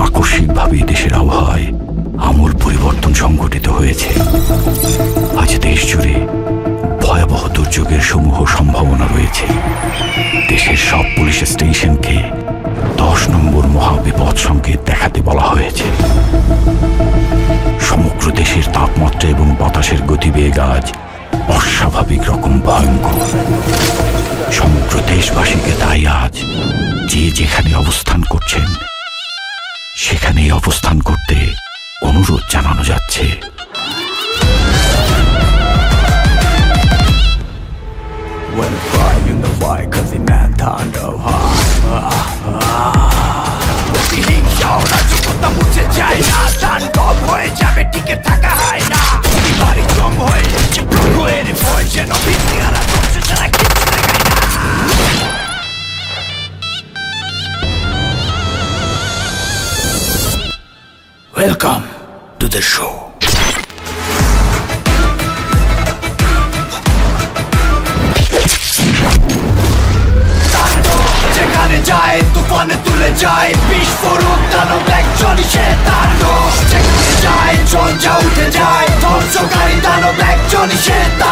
আকস্মিকভাবে দেশের আবহাওয়ায় আমূল পরিবর্তন সংঘটিত হয়েছে। আজ দেশ জুড়ে ভয়াবহ দুর্যোগের সমূহ সম্ভাবনা রয়েছে। দেশের সব পুলিশ স্টেশনকে 10 নম্বর মহাবিপদ সংকেত দেখাতে বলা হয়েছে। সমগ্র দেশের তাপমাত্রা এবং বাতাসের গতিবেগ আজ অস্বাভাবিক রকম ভয়ঙ্কর। সমগ্র দেশবাসীকে তাই আজ যে যেখানে অবস্থান করছেন সেখানেই অবস্থান করতে অনুরোধ জানানো যাচ্ছে। When the fire in the fire, cause the man turned up মুছে যায় না, ধান কম হয়ে যাবে, টিকে থাকা হয় না। বাড়ি কম হয়ে যাচ্ছে, প্রভুয়ের ভয় যেন বিদ্যারা করছে, ছাড়া কিছু দেখায় না। Welcome to the show. যেখানে যায় তুফানে তুলে যায়, বিস্ফোরক দানব একজনই সে তাণ্ডব। যেখানে যায় ঝঞ্ঝা উঠে যায়, ধ্বংসকারী দানব একজনই সে তাণ্ডব।